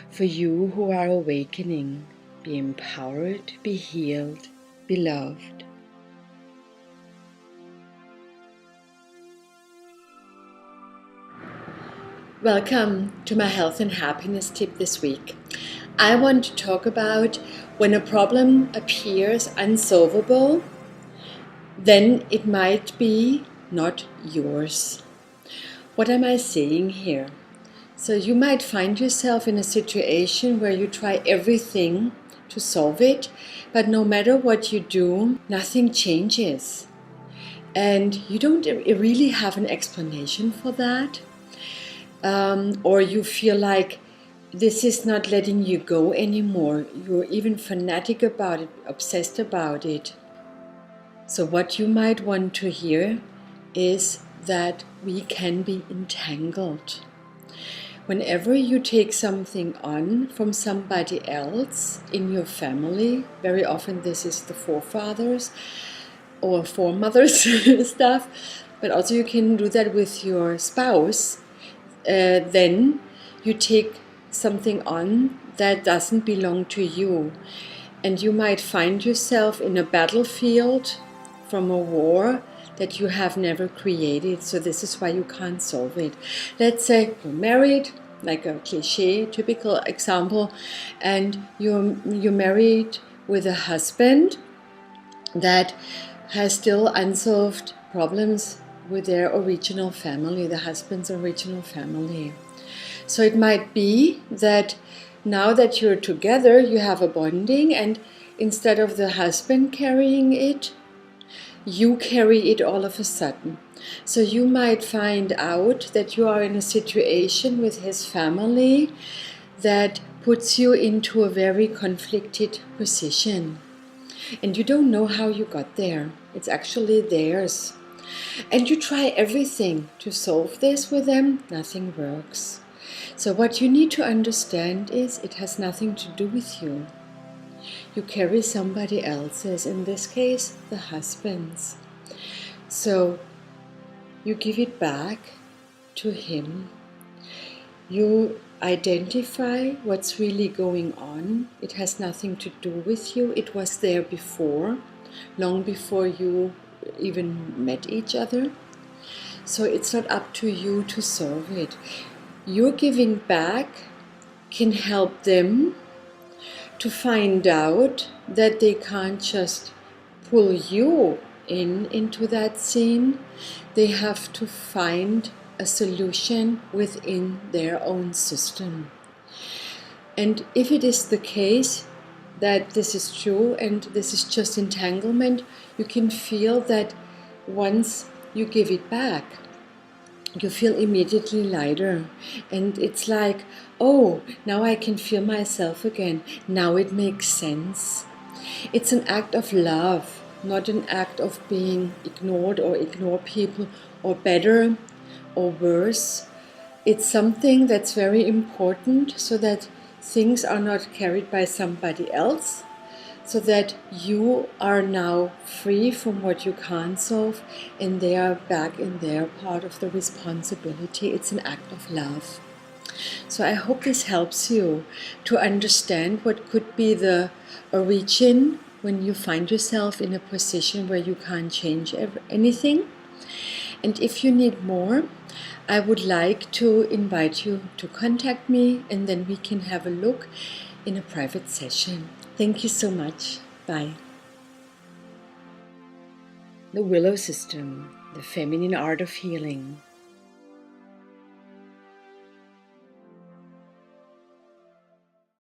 For you who are awakening, be empowered, be healed, be loved. Welcome to my health and happiness tip this week. I want to talk about when a problem appears unsolvable, then it might be not yours. What am I saying here? So you might find yourself in a situation where you try everything to solve it, but no matter what you do, nothing changes. And you don't really have an explanation for that. Or you feel like this is not letting you go anymore. You're even fanatic about it, obsessed about it. So what you might want to hear is that we can be entangled. Whenever you take something on from somebody else in your family, very often this is the forefathers or foremothers stuff, but also you can do that with your spouse. Then you take something on that doesn't belong to you, and you might find yourself in a battlefield from a war that you have never created. So this is why you can't solve it. Let's say you're married, like a cliche, typical example, and you're married with a husband that has still unsolved problems with their original family, the husband's original family. So it might be that now that you're together, you have a bonding, and instead of the husband carrying it, you carry it all of a sudden. So you might find out that you are in a situation with his family that puts you into a very conflicted position. And you don't know how you got there. It's actually theirs. And you try everything to solve this with them, nothing works. So what you need to understand is it has nothing to do with you. You carry somebody else's, in this case, the husband's. So you give it back to him. You identify what's really going on. It has nothing to do with you. It was there before, long before you even met each other. So it's not up to you to solve it. Your giving back can help them to find out that they can't just pull you into that scene. They have to find a solution within their own system. And if it is the case that this is true and this is just entanglement, you can feel that once you give it back, you feel immediately lighter. And it's like, oh, now I can feel myself again. Now it makes sense. It's an act of love, not an act of being ignored or ignore people, or better or worse. It's something that's very important so that things are not carried by somebody else, so that you are now free from what you can't solve and they are back in their part of the responsibility. It's an act of love. So I hope this helps you to understand what could be the origin when you find yourself in a position where you can't change anything. And if you need more, I would like to invite you to contact me, and then we can have a look in a private session. Thank you so much. Bye. The Willow System, the feminine art of healing.